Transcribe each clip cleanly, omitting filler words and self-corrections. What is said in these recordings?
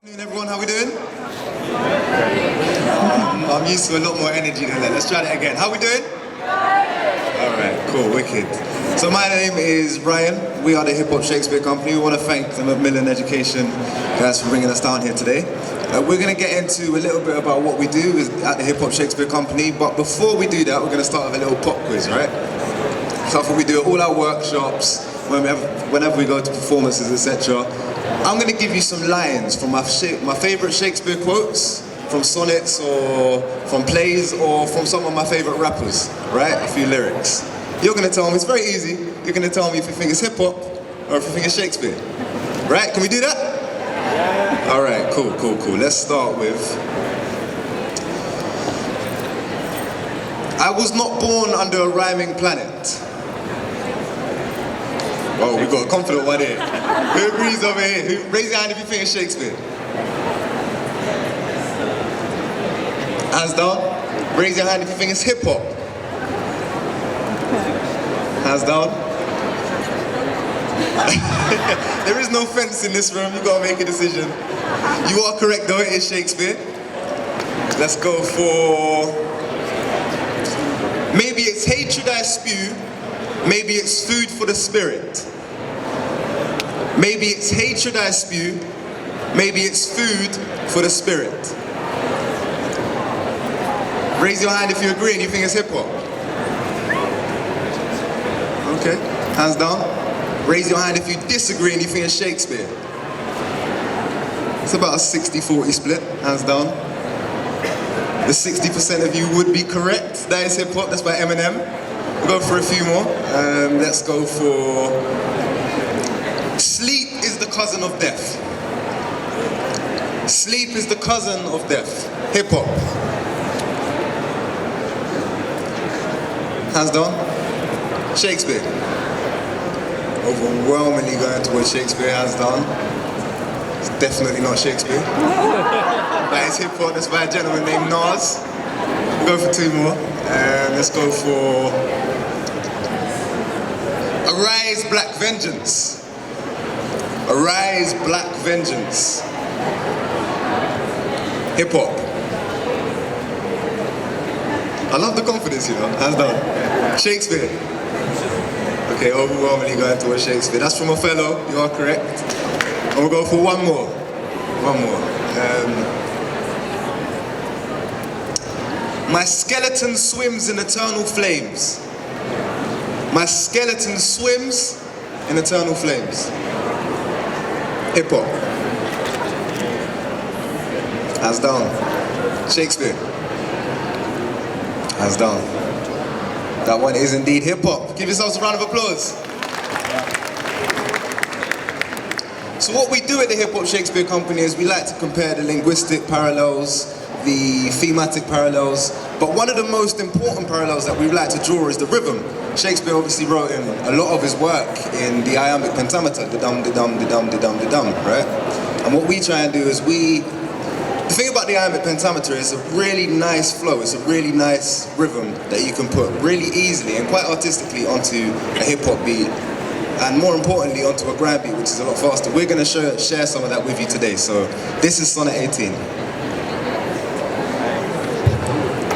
Everyone, how we doing? I'm used to a lot more energy than that. Let's try that again. How we doing? Alright, cool, wicked. So my name is Ryan. We are the Hip-hop Shakespeare Company. We want to thank the Macmillan Education guys for bringing us down here today. We're going to get into a little bit about what we do at the Hip-hop Shakespeare Company, but before we do that, we're going to start with a little pop quiz, right? So that's what we do at all our workshops, whenever we go to performances, etc. I'm going to give you some lines from my favourite Shakespeare quotes, from sonnets or from plays or from some of my favourite rappers, right? A few lyrics. You're going to tell me, it's very easy, you're going to tell me if you think it's hip-hop or if you think it's Shakespeare. Right? Can we do that? Yeah. Alright, cool. Let's start with... I was not born under a rhyming planet. Oh, we've got a confident one here. Who agrees over here? Raise your hand if you think it's Shakespeare. Hands down. Raise your hand if you think it's hip-hop. Hands down. There is no fence in this room, you've got to make a decision. You are correct though, it is Shakespeare. Let's go for... Maybe it's hatred I spew, maybe it's food for the spirit. Maybe it's hatred I spew, maybe it's food for the spirit. Raise your hand if you agree and you think it's hip-hop. Okay, hands down. Raise your hand if you disagree and you think it's Shakespeare. It's about a 60-40 split, hands down. The 60% of you would be correct. That is hip-hop, that's by Eminem. We'll go for a few more. Let's go for... Sleep is the cousin of death. Sleep is the cousin of death. Hip-hop. Hands down. Shakespeare. Overwhelmingly going towards Shakespeare, hands down. It's definitely not Shakespeare. That is hip-hop, that's by a gentleman named Nas. We'll go for two more. Let's go for... Arise, Black Vengeance. Arise, Black Vengeance. Hip-hop. I love the confidence, you know, hands down. Shakespeare. Okay, overwhelmingly going towards Shakespeare. That's from Othello, you are correct. And we'll go for one more. My skeleton swims in eternal flames. My skeleton swims in eternal flames. Hip-hop. Hands down. Shakespeare. Hands down. That one is indeed hip-hop. Give yourselves a round of applause. So what we do at the Hip-hop Shakespeare Company is we like to compare the linguistic parallels, the thematic parallels, but one of the most important parallels that we like to draw is the rhythm. Shakespeare obviously wrote in a lot of his work in the iambic pentameter, the-dum, de-dum, de-dum, de-dum, de-dum, right? And what we try and do is the thing about the iambic pentameter is a really nice flow, it's a really nice rhythm that you can put really easily and quite artistically onto a hip-hop beat, and more importantly onto a grand beat, which is a lot faster. We're going to share some of that with you today. So this is Sonnet 18.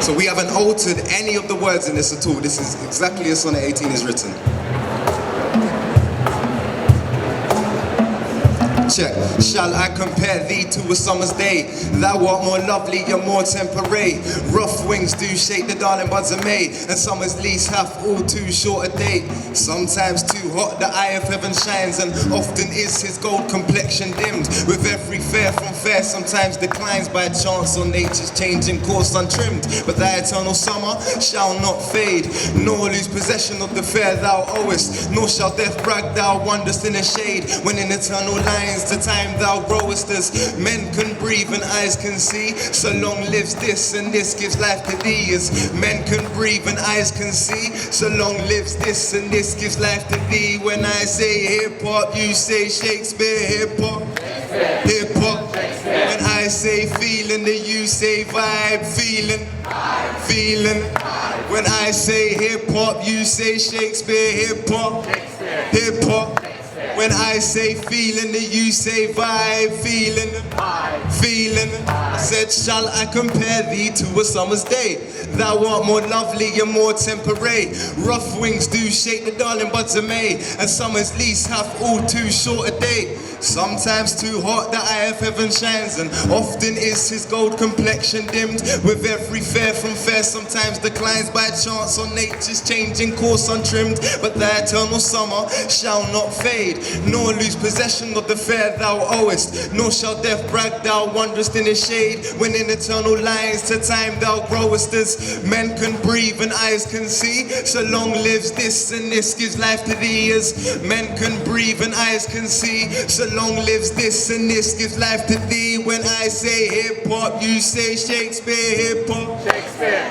So we haven't altered any of the words in this at all. This is exactly as Sonnet 18 is written. Check. Shall I compare thee to a summer's day? Thou art more lovely and more temperate. Rough wings do shake the darling buds of May, and summer's lease hath all too short a date. Sometimes too hot the eye of heaven shines, and often is his gold complexion dimmed. With every fair from fair sometimes declines by chance, or nature's changing course untrimmed. But thy eternal summer shall not fade, nor lose possession of the fair thou owest, nor shall death brag thou wanderest in a shade, when in eternal lines the time thou growest as men can breathe and eyes can see. So long lives this, and this gives life to thee, as men can breathe and eyes can see. So long lives this, and this gives life to thee. When I say hip-hop, you say Shakespeare. Hip-hop, hip-hop. When I I say feeling, the you say vibe. Feeling, feeling. When I say hip hop, you say Shakespeare. Hip hop, hip hop. When I say feeling, the you say vibe. Feeling, feeling. I said, shall I compare thee to a summer's day? Thou art more lovely and more temperate. Rough wings do shake the darling buds of May, and summer's lease hath all too short a day. Sometimes too hot, the eye of heaven shines, and often is his gold complexion dimmed with every fair from fair sometimes declines by chance on nature's changing course untrimmed. But thy eternal summer shall not fade, nor lose possession of the fair thou owest, nor shall death brag thou wanderest in his shade, when in eternal lines to time thou growest. As men can breathe and eyes can see, so long lives this, and this gives life to thee. As men can breathe and eyes can see, so long lives this, and this gives life to thee. When I say hip hop, you say Shakespeare. Hip hop,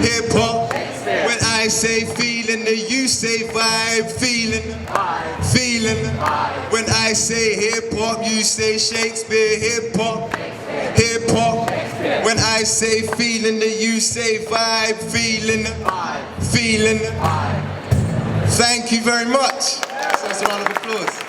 hip hop. When I say feeling, then you say vibe. Feeling, feeling. When I say hip hop, you say Shakespeare. Hip hop, hip hop. When I say feeling, then you say vibe. Feeling, feeling. Thank you very much. So that's a round of applause.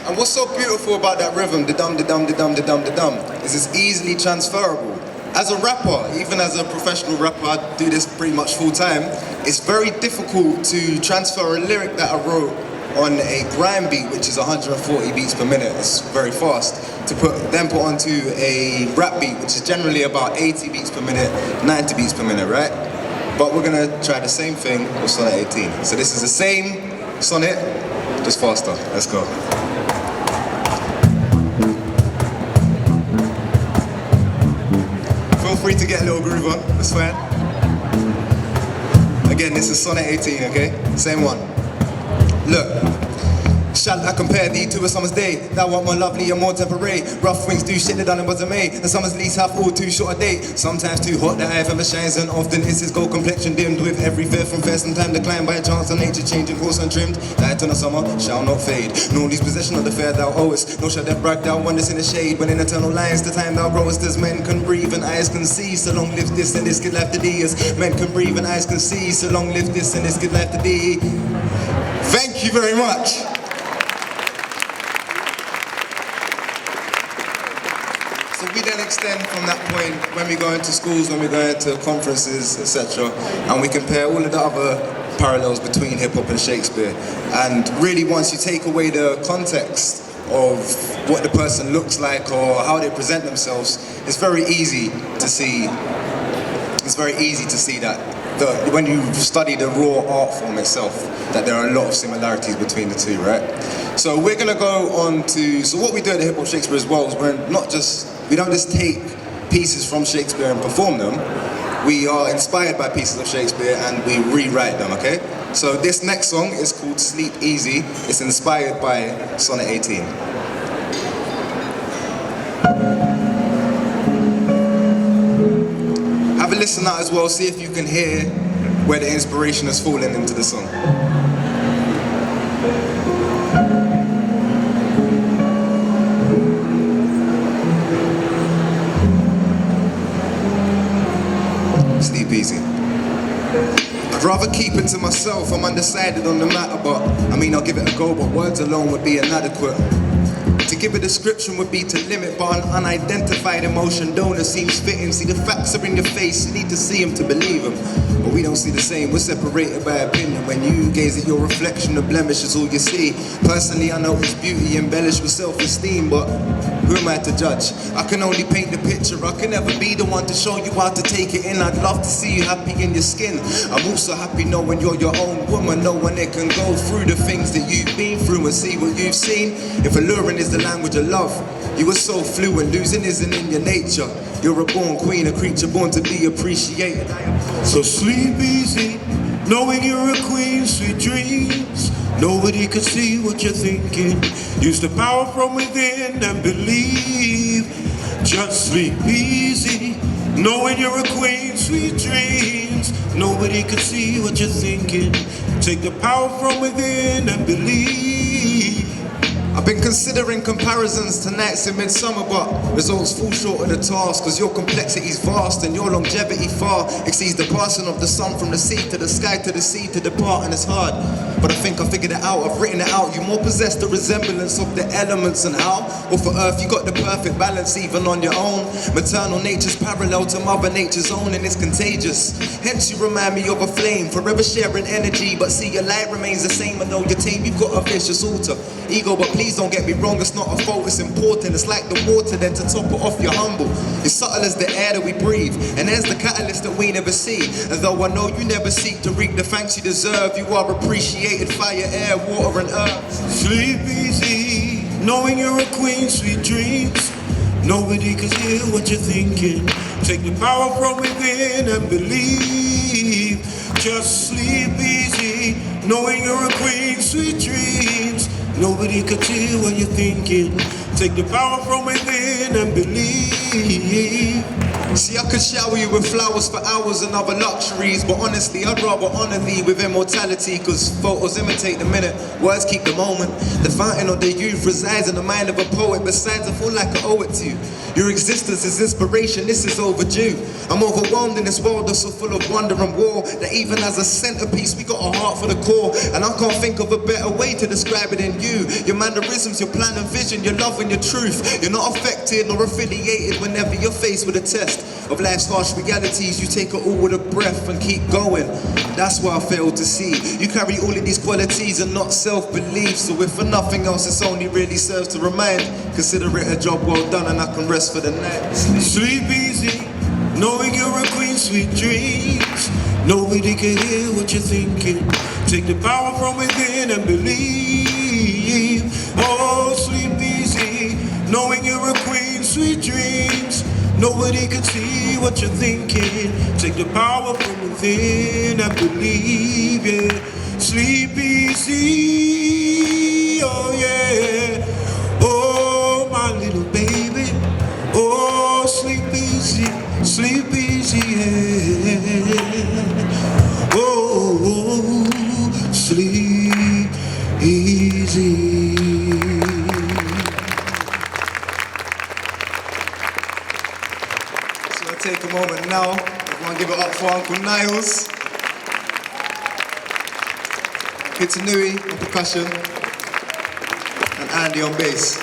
And what's so beautiful about that rhythm, the dum, the dum, the dum, the dum, the dum, is it's easily transferable. As a rapper, even as a professional rapper, I do this pretty much full time, it's very difficult to transfer a lyric that I wrote on a grime beat, which is 140 beats per minute, it's very fast, to then put onto a rap beat, which is generally about 80 beats per minute, 90 beats per minute, right? But we're gonna try the same thing with Sonnet 18. So this is the same sonnet, just faster. Let's go. Feel free to get a little groove on, that's fine. Again, this is Sonnet 18, okay? Same one. Look, shall I compare thee to a summer's day? Thou art more lovely and more temperate. Rough wings do shit the darling buds of May, and summer's lease hath all too short a day. Sometimes too hot, the eye of ever shines, and often is his gold complexion dimmed with every fair from fair, sometime declined by a chance of nature changing course untrimmed. Thy eternal summer shall not fade, nor lose possession of the fair thou owest, nor shall death brag thou wonders in the shade, when in eternal lines the time thou growest. As men can breathe and eyes can see, so long lives this, and this give life to thee. As men can breathe and eyes can see, so long lives this, and this give life to thee. Thank you very much. So we then extend from that point when we go into schools, when we go into conferences, etc., and we compare all of the other parallels between hip-hop and Shakespeare. And really, once you take away the context of what the person looks like or how they present themselves, it's very easy to see. It's very easy to see that when you study the raw art form itself, that there are a lot of similarities between the two, right? So we're gonna go on to, so what we do at the Hip-hop Shakespeare as well is we don't just take pieces from Shakespeare and perform them, we are inspired by pieces of Shakespeare and we rewrite them, okay? So this next song is called Sleep Easy, it's inspired by Sonnet 18. Have a listen out as well, see if you can hear where the inspiration has fallen into the song. Sleep easy. I'd rather keep it to myself, I'm undecided on the matter, but I mean I'll give it a go, but words alone would be inadequate. To give a description would be to limit, but an unidentified emotion donor seems fitting. See, the facts are in your face, you need to see them to believe them. But we don't see the same, we're separated by opinion. When you gaze at your reflection, the blemish is all you see. Personally, I notice beauty embellished with self-esteem, but who am I to judge? I can only paint the picture, I can never be the one to show you how to take it in. I'd love to see you happy in your skin. I'm also happy knowing you're your own woman, knowing it can go through the things that you've been through and see what you've seen. If alluring is the language of love, you are so fluent, losing isn't in your nature. You're a born queen, a creature born to be appreciated. So sleep easy, knowing you're a queen, sweet dreams. Nobody can see what you're thinking. Use the power from within and believe. Just sleep easy, knowing you're a queen, sweet dreams. Nobody can see what you're thinking. Take the power from within and believe. I've been considering comparisons to nights in midsummer, but results fall short of the task, cause your complexity's vast and your longevity far exceeds the passing of the sun from the sea to the sky to the sea to depart, and it's hard. But I think I figured it out, I've written it out. You more possess the resemblance of the elements and how. Or for Earth you got the perfect balance even on your own. Maternal nature's parallel to Mother Nature's own, and it's contagious. Hence you remind me of a flame, forever sharing energy. But see, your light remains the same. I know your team, you've got a vicious altar ego, but please don't get me wrong, it's not a fault, it's important. It's like the water, then to top it off you're humble. It's subtle as the air that we breathe, and there's the catalyst that we never see. And though I know you never seek to reap the thanks you deserve, you are appreciated, fire, air, water and earth. Sleep easy, knowing you're a queen, sweet dreams. Nobody can hear what you're thinking. Take the power from within and believe. Just sleep easy, knowing you're a queen, sweet dreams. Nobody can hear what you're thinking. Take the power from within and believe. See, I could shower you with flowers for hours and other luxuries, but honestly, I'd rather honor thee with immortality, cause photos imitate the minute, words keep the moment. The fountain of the youth resides in the mind of a poet. Besides, I feel like I owe it to you. Your existence is inspiration, this is overdue. I'm overwhelmed in this world that's so full of wonder and war, that even as a centerpiece, we got a heart for the core. And I can't think of a better way to describe it than you. Your mannerisms, your plan and vision, your love and your truth. You're not affected nor affiliated whenever you're faced with a test of life's harsh realities. You take it all with a breath and keep going. That's why I fail to see. You carry all of these qualities and not self-belief. So if for nothing else, it's only really serves to remind. Consider it a job well done and I can rest for the night. Sleep easy, knowing you're a queen, sweet dreams. Nobody can hear what you're thinking. Take the power from within and believe. Oh, sleep easy, knowing you're a queen, sweet dreams. Nobody can see what you're thinking. Take the power from within and believe, yeah. Sleep easy, oh yeah. Oh, my little baby. Oh, sleep easy, yeah. Oh, sleep easy. Take a moment now, everyone give it up for Uncle Niles. Hitanui on percussion, and Andy on bass.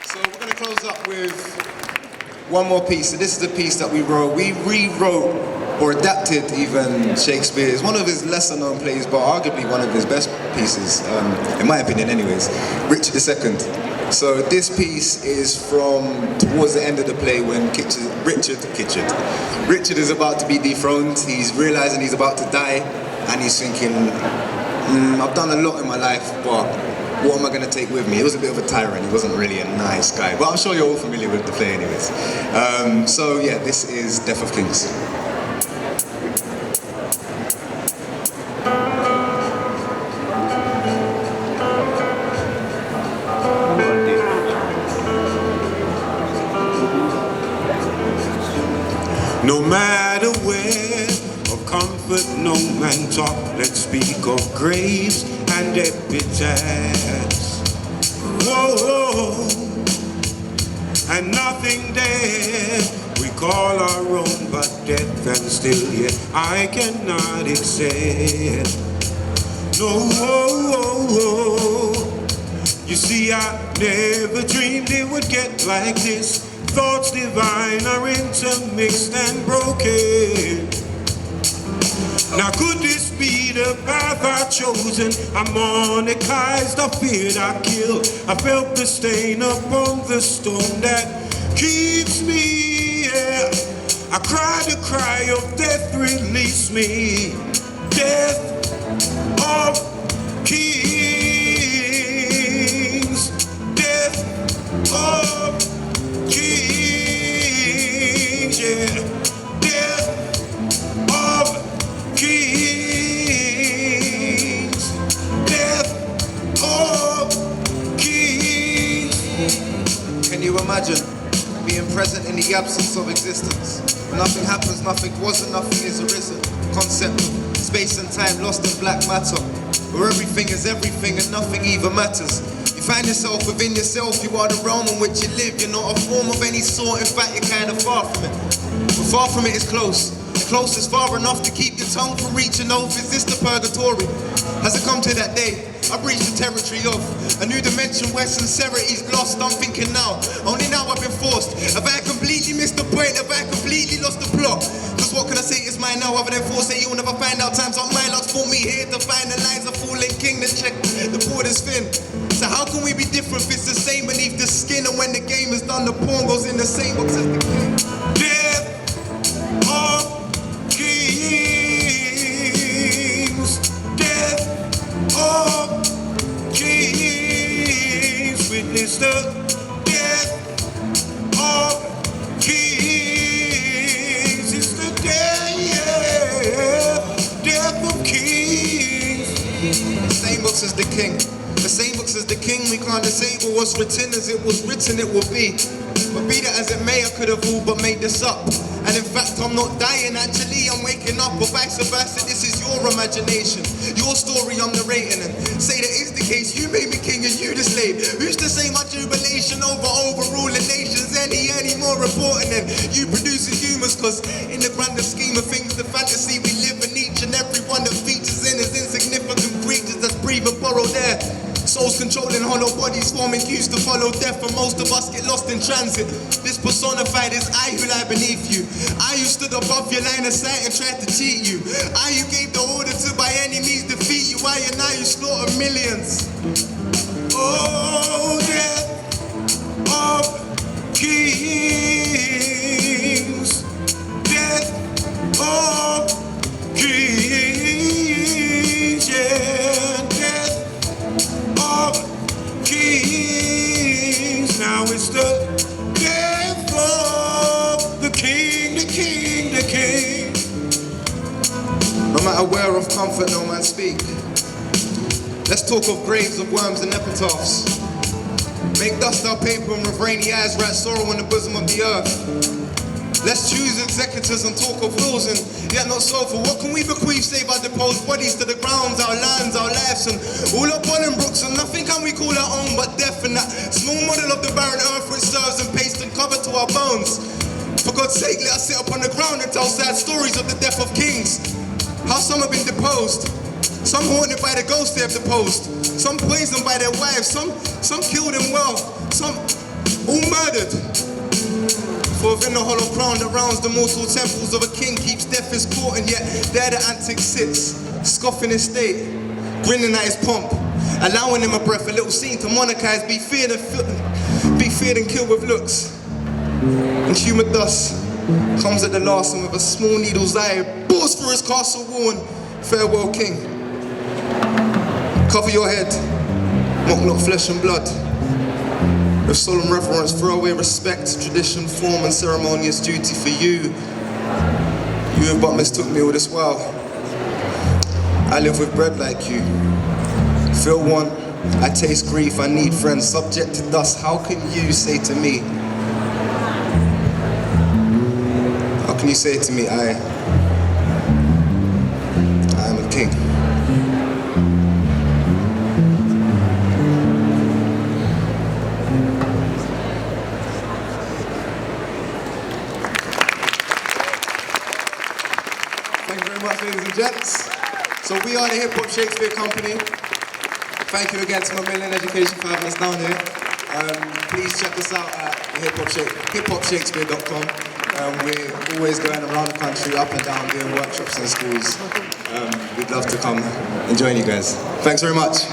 So we're going to close up with one more piece. So this is the piece that we wrote. We rewrote, or adapted even, Shakespeare. It's one of his lesser known plays, but arguably one of his best pieces, in my opinion anyways, Richard II. So this piece is from towards the end of the play when Richard is about to be dethroned. He's realizing he's about to die, and he's thinking, I've done a lot in my life, but what am I going to take with me? He was a bit of a tyrant. He wasn't really a nice guy, but I'm sure you're all familiar with the play anyways. So yeah, this is Death of Kings. No matter where or comfort no man talk, let's speak of graves and epitaphs. Whoa, and nothing there we call our own but death, and still yet I cannot accept. No, you see I never dreamed it would get like this. Thoughts divine are intermixed and broken. Now could this be the path I've chosen? I'm monarchized, I feared I'd kill. I felt the stain upon the stone that keeps me, yeah. I cried a cry of death, release me. Death of kings. Death of kings, yeah. Death of kings. Death of kings. Can you imagine being present in the absence of existence? Nothing happens, nothing wasn't, nothing is arisen. Concept of space and time lost in black matter. where everything is everything and nothing even matters. You find yourself within yourself, you are the realm in which you live. You're not a form of any sort, in fact you're kind of far from it. But far from it is close. The close is far enough to keep your tongue from reaching over. Is this the purgatory? Has it come to that day? I've reached the territory of a new dimension where sincerity's lost. I'm thinking now, only now I've been forced. Have I completely missed the point? Have I completely lost the plot? Cause what can I say is mine now other than force that you'll never find out. Times on my luck's for me here to find the lines of falling king to check the border's thin. So how can we be different if it's the same beneath the skin? And when the game is done, the pawn goes in the same box as the king. Death of kings, death of kings, witness the death of kings. It's the death of kings. The same books as the king. The same books as the king. We can't disable what's written as it was written it will be. But be that as it may, I could have all but made this up. And in fact, I'm not dying, actually, I'm waking up. Or vice versa, this is your imagination. Your story, I'm narrating. And say that is the case, you made me king and you the slave. Who's to say my jubilation over overruling nations any more important than you producing humans? Cause in the grander scheme of things, the fantasy we live in, each and every one that features in is insignificant creatures that's breathe and borrow there. Souls controlling hollow bodies, forming cues to follow death, and most of us get lost in transit. This personified is I who lie beneath you. I who stood above your line of sight and tried to cheat you. I who gave the order to by any means defeat you. I and I who slaughter millions. Oh, death of kings, death of kings, yeah, death of kings. Now it's the death of the king, the king, the king. No matter where of comfort, no man speak. Let's talk of graves of worms and epitaphs. Make dust our paper and with rainy eyes write sorrow in the bosom of the earth. Let's choose executors and talk of wills, and yet not so. For what can we bequeath save our deposed bodies to the grounds, our lands, our lives, and all our Bolingbrookes, and nothing can we call our own but death, and that small model of the barren earth which serves and paste and cover to our bones. For God's sake, let us sit upon the ground and tell sad stories of the death of kings. How some have been deposed, some haunted by the ghosts they have deposed, some poisoned by their wives, some killed in well, some all murdered. For within the hollow crown that rounds the mortal temples of a king keeps death his court, and yet there the antic sits, scoffing his state, grinning at his pomp, allowing him a breath, a little scene to monarchize, be feared and killed with looks. And humid dust comes at the last, and with a small needle's eye bores through his castle wall, and farewell king. Cover your head, mock not flesh and blood. With solemn reverence, throw away respect, tradition, form, and ceremonious duty for you. You have but mistook me all this while. I live with bread like you. Feel want, I taste grief, I need friends. Subject to dust, how can you say to me? How can you say to me, I am a king? Thank you very much, ladies and gents. So we are the Hip-hop Shakespeare Company. Thank you again to Macmillan Education for having us down here. Please check us out at hiphopshakespeare.com. We're always going around the country, up and down, doing workshops in schools. We'd love to come and join you guys. Thanks very much.